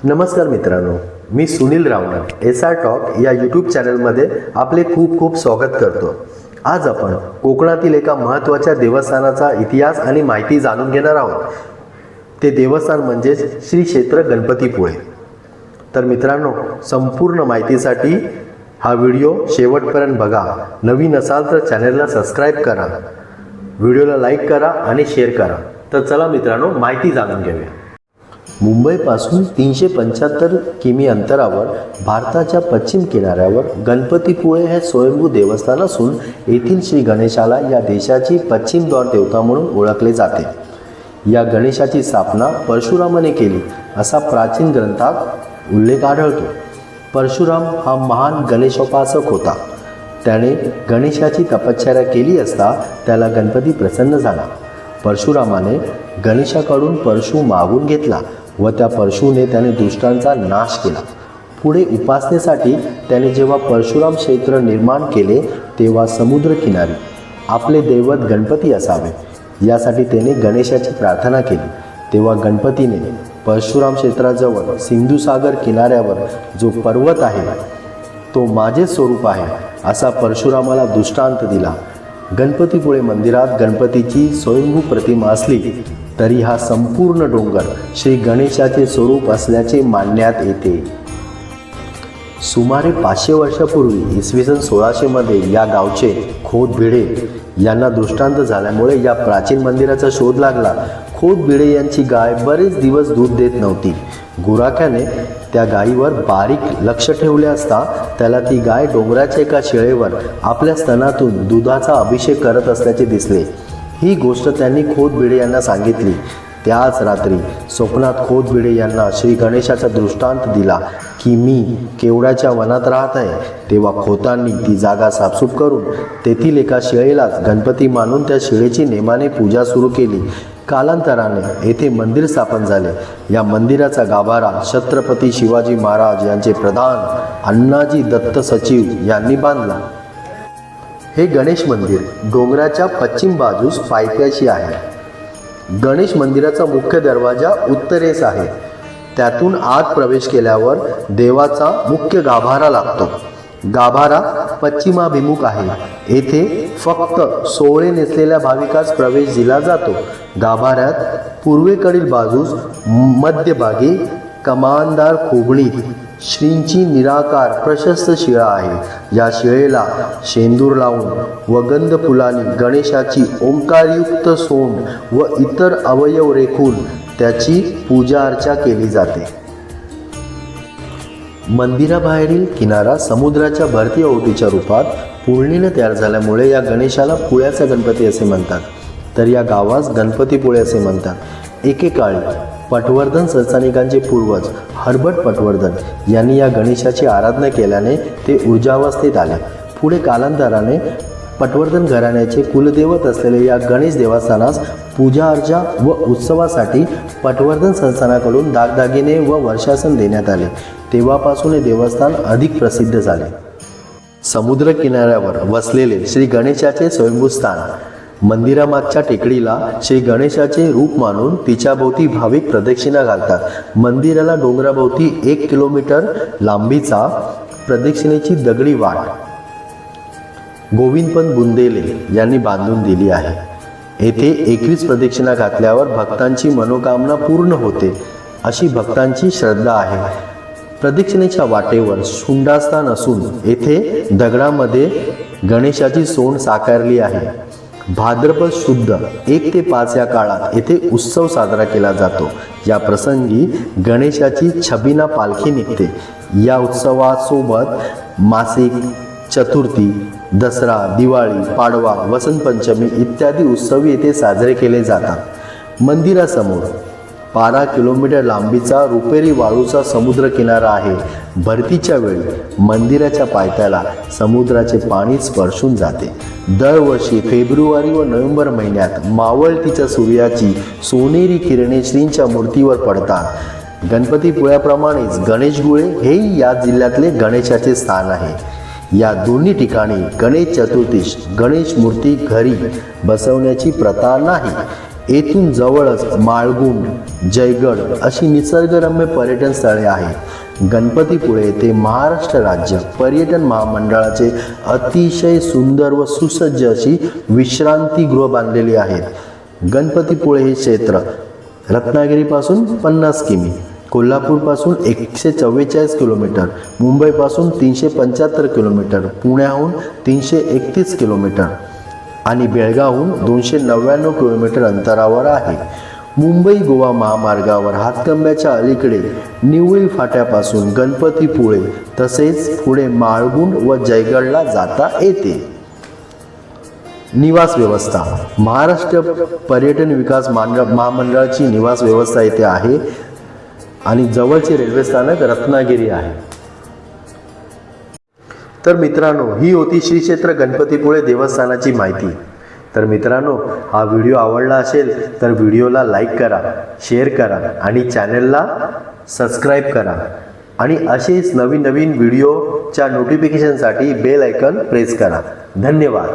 नमस्कार मित्रांनो, मी सुनील रावणा SR talk या यूट्यूब चॅनलमध्ये आपले खूप खूप स्वागत करतो। आज आपण कोकणातील एका महत्त्वाच्या देवस्थानाचा इतिहास आणि माहिती जाणून घेणार आहोत। ते देवस्थान म्हणजे श्री क्षेत्र गणपतीपुळे। तर मित्रांनो, संपूर्ण माहितीसाठी हा व्हिडिओ शेवटपर्यंत बघा। नवीन असाल तर चॅनलला सबस्क्राईब करा, व्हिडिओला लाईक करा आणि शेअर करा। तर चला मित्रांनो, माहिती जाणून घेऊया। मुंबईपासून 375 किमी अंतरावर भारताच्या पश्चिम किनाऱ्यावर गणपतीपुळे हे स्वयंभू देवस्थान असून येथील श्री गणेशाला या देशाची पश्चिम द्वार देवता म्हणून ओळखले जाते। या गणेशाची स्थापना परशुरामाने केली असा प्राचीन ग्रंथात उल्लेख आढळतो। परशुराम हा महान गणेशोपासक होता। त्याने गणेशाची तपश्चर्या केली असता त्याला गणपती प्रसन्न झाला। परशुरामाने गणेशाकडून परशु मागून घेतला व त्या परशुने त्याने दुष्टांचा नाश केला। पुढे उपासनेसाठी त्याने जेव्हा परशुराम क्षेत्र निर्माण केले तेव्हा समुद्रकिनारी आपले दैवत गणपती असावे यासाठी त्याने गणेशाची प्रार्थना केली। तेव्हा गणपतीने परशुराम क्षेत्राजवळ सिंधुसागर किनाऱ्यावर जो पर्वत आहे तो माझे स्वरूप आहे असा परशुरामाला दृष्टांत दिला। गणपतीपुळे मंदिरात गणपतीची स्वयंभू प्रतिमा असली तरी हा संपूर्ण डोंगर श्री गणेशाचे स्वरूप असल्याचे मानण्यात येते। सुमारे 500 वर्षापूर्वी इसवी सन 1600 मध्ये या गावचे खोत भिडे यांना दृष्टांत झाल्यामुळे या प्राचीन मंदिराचा शोध लागला। खोत भिडे यांची गाय बरेच दिवस दूध देत नव्हती। गुराख्याने त्या गायीवर बारीक लक्ष ठेवले असता त्याला ती गाय डोंगराच्या एका शिळेवर आपल्या स्तनातून दुधाचा अभिषेक करत असल्याचे दिसले। ही गोष्ट त्यांनी खोत भिडे यांना सांगितली। त्याच रात्री स्वप्नात खोत भिडे यांना श्री गणेशाचा दृष्टांत दिला की मी केवड्याच्या वनात राहत आहे। तेव्हा खोतांनी ती जागा साफसूफ करून तेथील एका शिळेलाच गणपती मानून त्या शिळेची नेमाने पूजा सुरू केली। कालांतराने येथे मंदिर स्थापन झाले। या मंदिराचा गाभारा छत्रपती शिवाजी महाराज यांचे प्रधान अण्णाजी दत्त सचिव यांनी बांधला। हे गणेश मंदिर डोंगराच्या पश्चिम बाजूस पायथ्याशी आहे। गणेश मंदिराचा मुख्य दरवाजा उत्तरेस आहे। त्यातून आत प्रवेश केल्यावर देवाचा मुख्य गाभारा लागतो। गाभारा पश्चिमाभिमुख आहे। येथे फक्त सोवळे नेसलेल्या भाविकास प्रवेश दिला जातो। गाभाऱ्यात पूर्वेकडील बाजूस मध्यभागी कमानदार खोबणीत श्रींची निराकार प्रशस्त शिळा आहे। या शिळेला शेंदूर लावून व गंध फुलांनी गणेशाची ओंकारयुक्त सोंड व इतर अवयव रेखून त्याची पूजा अर्चा केली जाते। मंदिराबाहेरील किनारा समुद्राच्या भरती ओहोटीच्या रूपात पुळणीने तयार झाल्यामुळे या गणेशाला पुळ्याचा गणपती असे म्हणतात। तर या गावास गणपतीपुळे असे म्हणतात। एकेकाळी पटवर्धन संस्थानिकांचे पूर्वज हर्बट पटवर्धन यांनी या गणेशाची आराधना केल्याने ते ऊर्जावस्थेत आले। पुढे कालांतराने पटवर्धन घराण्याचे कुलदैवत असलेले या गणेश देवस्थानास पूजा अर्चा व उत्सवासाठी पटवर्धन संस्थानाकडून दागदागिने व वर्षासन देण्यात आले। तेव्हापासून हे देवस्थान अधिक प्रसिद्ध झाले। समुद्र किनाऱ्यावर वसलेले श्री गणेशाचे स्वयंभू स्थान मंदिरामागच्या टेकडीला श्री गणेशाचे रूप मानून तिच्याभोवती भाविक प्रदक्षिणा घालतात। मंदिराला डोंगराभोवती 1 किलोमीटर लांबीचा प्रदक्षिणेची दगडी वाट गोविंदपंत बुंदेले यांनी बांधून दिली आहे। येथे 21 प्रदक्षिणा घातल्यावर भक्तांची मनोकामना पूर्ण होते अशी भक्तांची श्रद्धा आहे। प्रदक्षिणेच्या वाटेवर शुंडास्थान असून येथे दगडामध्ये गणेशाची सोंड साकारली आहे। भाद्रपद शुद्ध 1 ते 5 या काळात येथे उत्सव साजरा केला जातो। या प्रसंगी गणेशाची छबिना पालखी निघते। या उत्सवासोबत मासिक चतुर्थी, दसरा, दिवाळी, पाडवा, वसंत पंचमी इत्यादी उत्सव येथे साजरे केले जातात। मंदिरासमोर 12 किलोमीटर लांबीचा रुपेरी वाळूचा समुद्र किनारा आहे। भरतीच्या वेळी मंदिराच्या पायथ्याला समुद्राचे पाणी स्पर्शून जाते। दरवर्षी फेब्रुवारी व नोव्हेंबर महिन्यात मावळतीच्या सूर्याची सोनेरी किरणे श्रींच्या मूर्तीवर पडतात। गणपतीपुळ्याप्रमाणेच गणेशगुळे हेही या जिल्ह्यातले गणेशाचे स्थान आहे। या दोन्ही ठिकाणी गणेश चतुर्थीस गणेश मूर्ती घरी बसवण्याची प्रथा नाही। येथून जवळच माळगुंड, जयगड अशी निसर्गरम्य पर्यटन स्थळे आहेत. गणपतीपुळे येथे महाराष्ट्र राज्य पर्यटन महामंडळाचे अतिशय सुंदर व सुसज्ज अशी विश्रांतीगृह बांधलेली आहेत. गणपतीपुळे हे क्षेत्र रत्नागिरीपासून 50 किमी, कोल्हापूरपासून 144 किलोमीटर, मुंबईपासून 375 किलोमीटर, पुण्याहून 331 किलोमीटर आणि बेळगावहून 299 किलोमीटर अंतरावर आहे. मुंबई गोवा महामार्गावर हातकंब्याच्या अलीकडे निवळी फाट्यापासून गणपतीपुळे तसेच पुढे माळगुंड व जयगडला जाता येते. निवास व्यवस्था. महाराष्ट्र पर्यटन विकास महामंडळाची निवास व्यवस्था येथे आहे आणि जवळचे रेल्वे स्थानक रत्नागिरी आहे. तर मित्रांनो, ही होती श्री क्षेत्र गणपतीपुळे देवस्थानाची माहिती. तर मित्रांनो, हा व्हिडिओ आवडला असेल तर व्हिडिओला लाईक करा, शेअर करा आणि चॅनलला सबस्क्राईब करा आणि असेच नवीन नवीन व्हिडिओच्या नोटिफिकेशनसाठी बेल आयकॉन प्रेस करा. धन्यवाद.